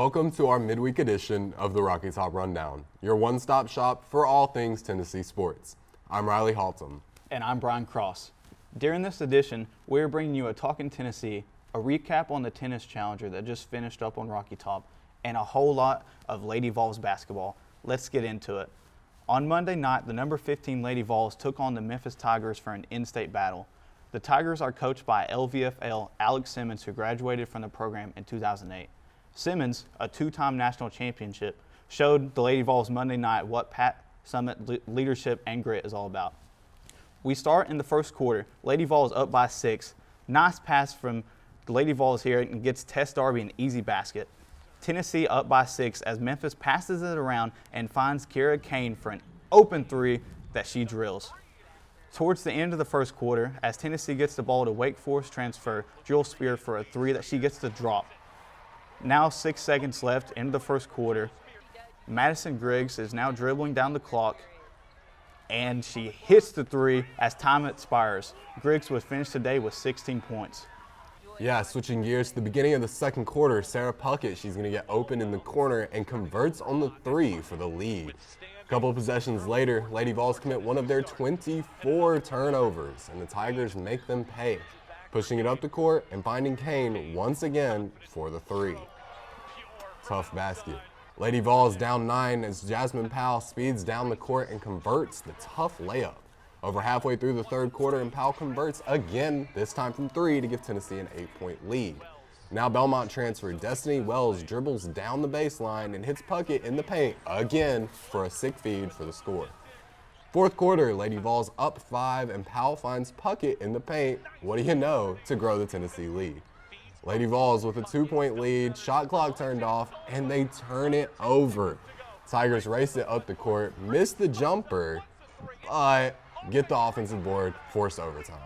Welcome to our midweek edition of the Rocky Top Rundown, your one-stop shop for all things Tennessee sports. I'm Riley Haltom. And I'm Brian Cross. During this edition, we're bringing you a Talkin' Tennessee, a recap on the tennis challenger that just finished up on Rocky Top, and a whole lot of Lady Vols basketball. Let's get into it. On Monday night, the number 15 Lady Vols took on the Memphis Tigers for an in-state battle. The Tigers are coached by LVFL Alex Simmons, who graduated from the program in 2008. Simmons, a two-time national championship, showed the Lady Vols Monday night what Pat Summitt leadership and grit is all about. We start in the first quarter. Lady Vols up by 6. Nice pass from the Lady Vols here and gets Tess Darby an easy basket. Tennessee up by 6 as Memphis passes it around and finds Kira Kane for an open three that she drills. Towards the end of the first quarter, as Tennessee gets the ball to Wake Forest transfer, Jewel Spear for a three that she gets to drop. Now 6 seconds left in the first quarter. Madison Griggs is now dribbling down the clock, and she hits the three as time expires. Griggs was finished today with 16 points. Yeah, switching gears to the beginning of the second quarter, Sarah Puckett, she's going to get open in the corner and converts on the three for the lead. A couple of possessions later, Lady Vols commit one of their 24 turnovers, and the Tigers make them pay, pushing it up the court and finding Kane once again for the three. Tough basket. Lady Vols down 9 as Jasmine Powell speeds down the court and converts the tough layup. Over halfway through the third quarter, and Powell converts again, this time from 3 to give Tennessee an 8-point lead. Now Belmont transfer Destiny Wells dribbles down the baseline and hits Puckett in the paint again for a sick feed for the score. Fourth quarter, Lady Vols up 5 and Powell finds Puckett in the paint, what do you know, to grow the Tennessee lead. Lady Vols with a 2-point lead, shot clock turned off, and they turn it over. Tigers race it up the court, miss the jumper, but get the offensive board, force overtime.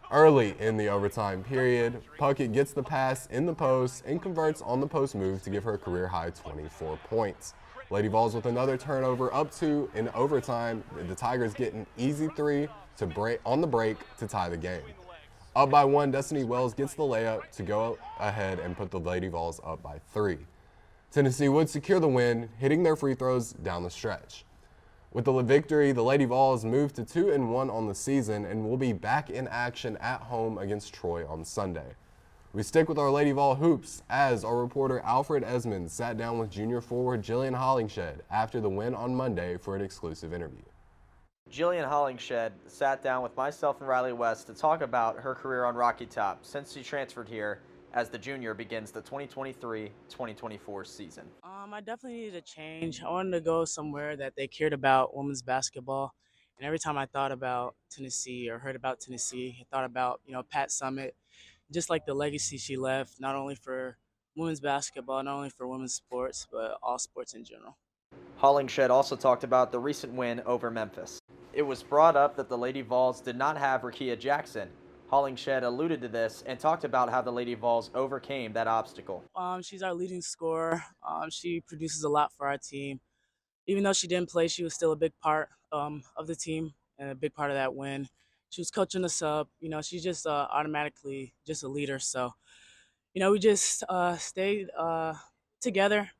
Early in the overtime period, Puckett gets the pass in the post and converts on the post move to give her a career-high 24 points. Lady Vols with another turnover, up 2 in overtime. The Tigers get an easy 3 to break on the break to tie the game. Up by 1, Destiny Wells gets the layup to go ahead and put the Lady Vols up by 3. Tennessee would secure the win, hitting their free throws down the stretch. With the victory, the Lady Vols move to 2-1 on the season and will be back in action at home against Troy on Sunday. We stick with our Lady Vol hoops as our reporter Alfred Esmond sat down with junior forward Jillian Hollingshed after the win on Monday for an exclusive interview. Jillian Hollingshed sat down with myself and Riley West to talk about her career on Rocky Top since she transferred here as the junior begins the 2023-2024 season. I definitely needed a change. I wanted to go somewhere that they cared about women's basketball. And every time I thought about Tennessee or heard about Tennessee, I thought about, Pat Summitt, just like the legacy she left, not only for women's basketball, not only for women's sports, but all sports in general. Hollingshed also talked about the recent win over Memphis. It was brought up that the Lady Vols did not have Rakia Jackson. Hollingshed alluded to this and talked about how the Lady Vols overcame that obstacle. She's our leading scorer. She produces a lot for our team. Even though she didn't play, she was still a big part of the team and a big part of that win. She was coaching us up. She's just automatically just a leader. So, we just stayed together,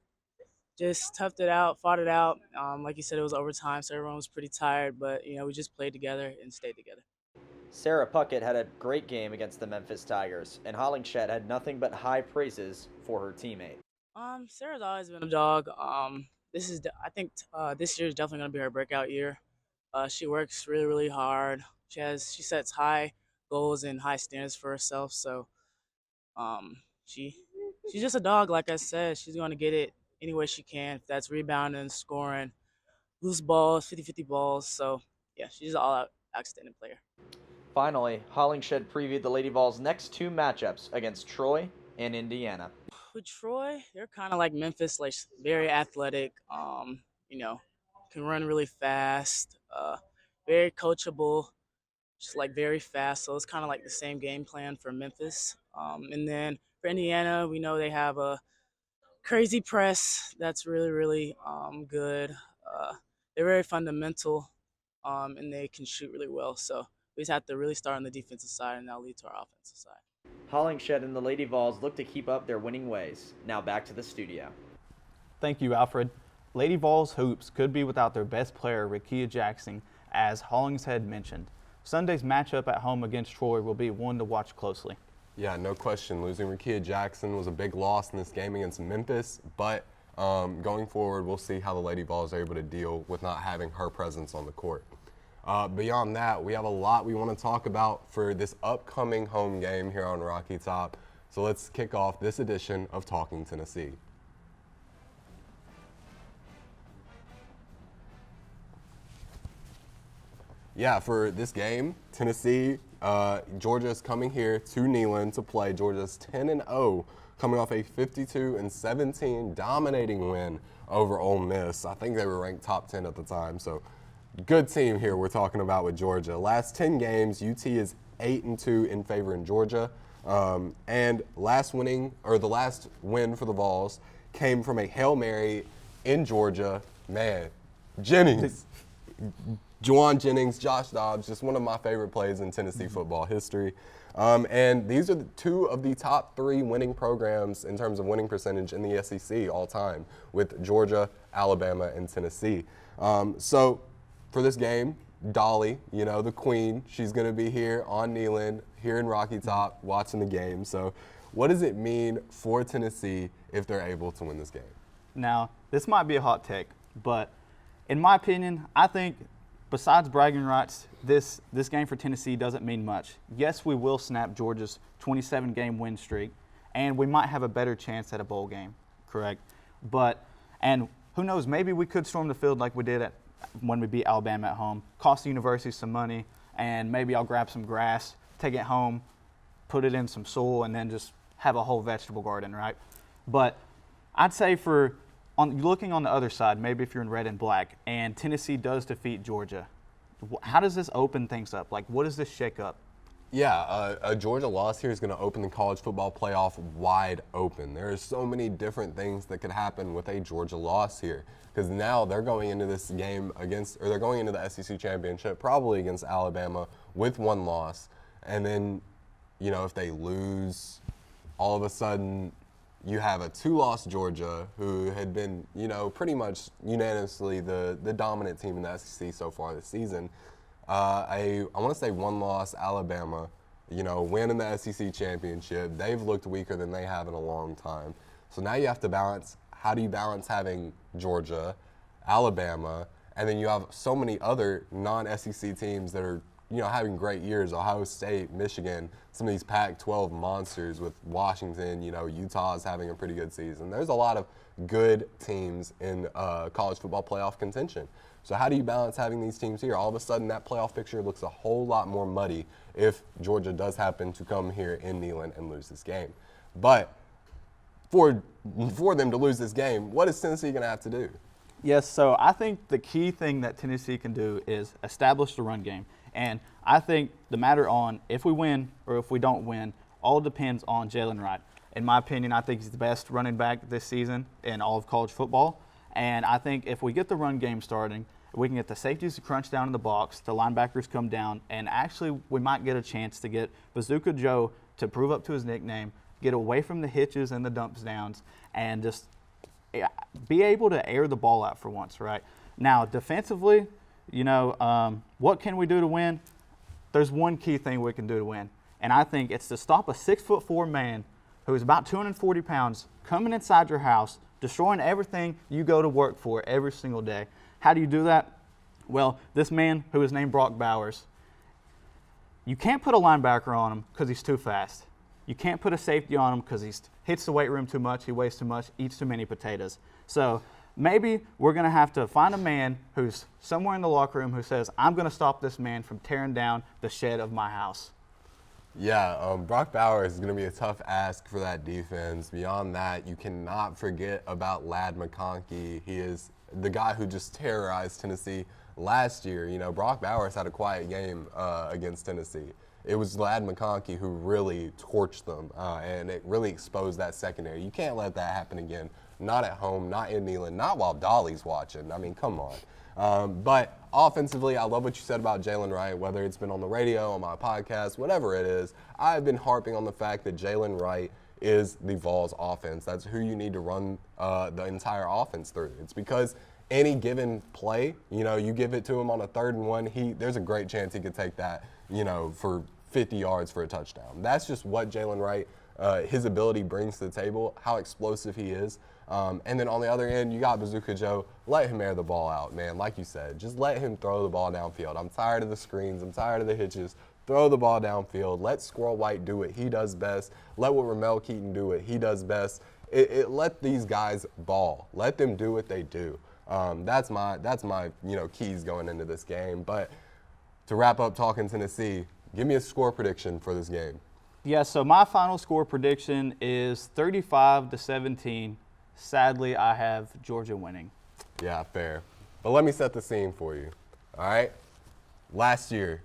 just toughed it out, fought it out. Like you said, it was overtime, so everyone was pretty tired. But, we just played together and stayed together. Sarah Puckett had a great game against the Memphis Tigers, and Hollingshed had nothing but high praises for her teammate. Sarah's always been a dog. I think this year is definitely going to be her breakout year. She works really, really hard. She sets high goals and high standards for herself. So, she's just a dog. Like I said, she's going to get it any way she can. If that's rebounding, scoring, loose balls, 50-50 balls. So, yeah, she's an all-out outstanding player. Finally, Hollingshed previewed the Lady Vols' next 2 matchups against Troy and Indiana. With Troy, they're kind of like Memphis, like very athletic, can run really fast, very coachable, just like very fast. So it's kind of like the same game plan for Memphis. And then for Indiana, we know they have a crazy press that's really, really good. They're very fundamental, and they can shoot really well. So we just have to really start on the defensive side, and that'll lead to our offensive side. Hollingshed and the Lady Vols look to keep up their winning ways. Now back to the studio. Thank you, Alfred. Lady Vols hoops could be without their best player, Rakia Jackson, as Hollingshead mentioned. Sunday's matchup at home against Troy will be one to watch closely. Yeah, no question. Losing Rakia Jackson was a big loss in this game against Memphis, but going forward, we'll see how the Lady Vols are able to deal with not having her presence on the court. Beyond that, we have a lot we want to talk about for this upcoming home game here on Rocky Top. So let's kick off this edition of Talking Tennessee. Yeah, for this game, Tennessee, Georgia is coming here to Neyland to play. Georgia's 10-0, coming off a 52-17 dominating win over Ole Miss. I think they were ranked top 10 at the time, so good team here we're talking about with Georgia. Last 10 games, UT is 8-2 in favor in Georgia, and the last win for the Vols came from a Hail Mary in Georgia. Man, Jennings. Juwan Jennings, Josh Dobbs, just one of my favorite plays in Tennessee football history. And these are two of the top 3 winning programs in terms of winning percentage in the SEC all time, with Georgia, Alabama, and Tennessee. So for this game, Dolly, the queen, she's going to be here on Neyland, here in Rocky Top, watching the game. So what does it mean for Tennessee if they're able to win this game? Now, this might be a hot take, but in my opinion, I think besides bragging rights, this game for Tennessee doesn't mean much. Yes, we will snap Georgia's 27-game win streak, and we might have a better chance at a bowl game, correct? And who knows, maybe we could storm the field like we did when we beat Alabama at home, cost the university some money, and maybe I'll grab some grass, take it home, put it in some soil, and then just have a whole vegetable garden, right? But I'd say looking on the other side, maybe if you're in red and black, and Tennessee does defeat Georgia, how does this open things up? Like, what does this shake up? Yeah, a Georgia loss here is going to open the college football playoff wide open. There are so many different things that could happen with a Georgia loss here, because now they're going into this game they're going into the SEC championship probably against Alabama with 1 loss, and then, if they lose, all of a sudden you have a 2-loss Georgia who had been, pretty much unanimously the dominant team in the SEC so far this season. I want to say 1-loss Alabama, win in the SEC championship. They've looked weaker than they have in a long time. So now you have to balance, how do you balance having Georgia, Alabama, and then you have so many other non-SEC teams that are having great years, Ohio State, Michigan, some of these Pac-12 monsters with Washington, Utah's having a pretty good season. There's a lot of good teams in college football playoff contention. So how do you balance having these teams here? All of a sudden, that playoff picture looks a whole lot more muddy if Georgia does happen to come here in Neyland and lose this game. But for them to lose this game, what is Tennessee going to have to do? Yes, so I think the key thing that Tennessee can do is establish the run game. And I think the matter on if we win or if we don't win all depends on Jalen Wright. In my opinion, I think he's the best running back this season in all of college football. And I think if we get the run game starting, we can get the safeties to crunch down in the box, the linebackers come down, and actually we might get a chance to get Bazooka Joe to prove up to his nickname, get away from the hitches and the dumps downs, and just be able to air the ball out for once, right? Now, defensively, what can we do to win? There's one key thing we can do to win, and I think it's to stop a 6'4" man who is about 240 pounds coming inside your house, destroying everything you go to work for every single day. How do you do that? Well, this man who is named Brock Bowers, you can't put a linebacker on him because he's too fast. You can't put a safety on him because he hits the weight room too much, he weighs too much, eats too many potatoes. So maybe we're going to have to find a man who's somewhere in the locker room who says, I'm going to stop this man from tearing down the shed of my house. Yeah, Brock Bowers is going to be a tough ask for that defense. Beyond that, you cannot forget about Ladd McConkey. He is the guy who just terrorized Tennessee last year. Brock Bowers had a quiet game against Tennessee. It was Ladd McConkey who really torched them, and it really exposed that secondary. You can't let that happen again not at home, not in Neyland, not while Dolly's watching. I mean, come on. But offensively, I love what you said about Jalen Wright, whether it's been on the radio, on my podcast, whatever it is. I've been harping on the fact that Jalen Wright is the Vols offense. That's who you need to run the entire offense through. It's because any given play, you give it to him on a 3rd and 1, there's a great chance he could take that, for 50 yards for a touchdown. That's just what Jalen Wright, his ability brings to the table, how explosive he is. And then on the other end, you got Bazooka Joe. Let him air the ball out, man. Like you said, just let him throw the ball downfield. I'm tired of the screens. I'm tired of the hitches. Throw the ball downfield. Let Squirrel White do what he does best. Let what Ramel Keaton do what he does best. Let these guys ball. Let them do what they do. That's my keys going into this game. But to wrap up talking Tennessee, give me a score prediction for this game. Yeah, so my final score prediction is 35-17. Sadly, I have Georgia winning. Yeah, fair. But let me set the scene for you. All right? Last year,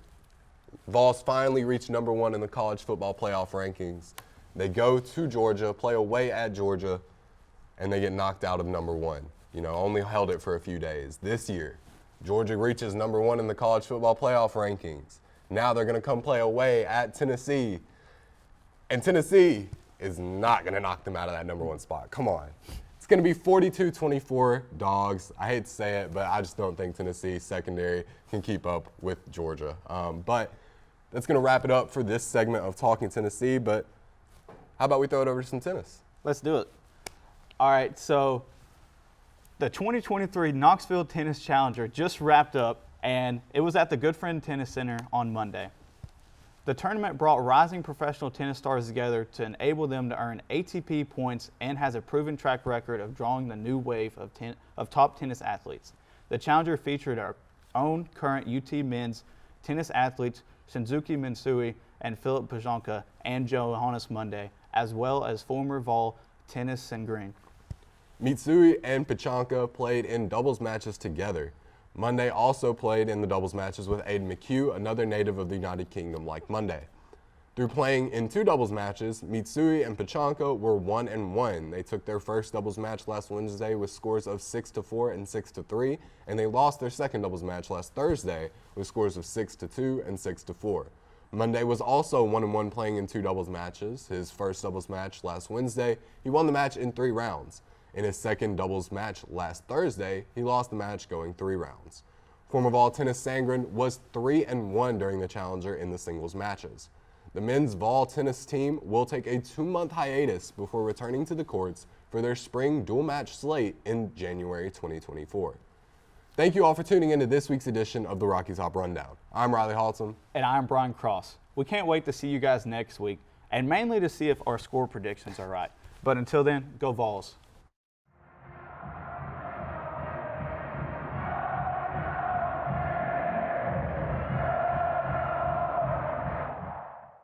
Vols finally reached number 1 in the college football playoff rankings. They go to Georgia, play away at Georgia, and they get knocked out of number 1. Only held it for a few days. This year, Georgia reaches number 1 in the college football playoff rankings. Now they're going to come play away at Tennessee. And Tennessee is not going to knock them out of that number 1 spot. Come on. It's going to be 42-24 Dogs. I hate to say it, but I just don't think Tennessee secondary can keep up with Georgia. But that's going to wrap it up for this segment of Talking Tennessee. But how about we throw it over to some tennis? Let's do it. All right, so the 2023 Knoxville Tennis Challenger just wrapped up, and it was at the Good Friend Tennis Center on Monday. The tournament brought rising professional tennis stars together to enable them to earn ATP points and has a proven track record of drawing the new wave of top tennis athletes. The Challenger featured our own current UT men's tennis athletes Shinzuki Mitsui and Philip Pajonka and Johannes Monday, as well as former Vol tennis and green. Mitsui and Pachanka played in doubles matches together. Monday also played in the doubles matches with Aiden McHugh, another native of the United Kingdom like Monday. Through playing in 2 doubles matches, Mitsui and Pachanka were 1-1. They took their first doubles match last Wednesday with scores of 6-4 and 6-3, and they lost their second doubles match last Thursday with scores of 6-2 and 6-4. Monday was also 1-1 playing in 2 doubles matches. His first doubles match last Wednesday, he won the match in 3 rounds. In his second doubles match last Thursday, he lost the match going 3 rounds. Former Vol tennis Sangren was 3-1 during the Challenger in the singles matches. The men's Vol tennis team will take a 2-month hiatus before returning to the courts for their spring dual match slate in January 2024. Thank you all for tuning into this week's edition of the Rocky Top Rundown. I'm Riley Halton. And I'm Brian Cross. We can't wait to see you guys next week, and mainly to see if our score predictions are right. But until then, go Vols.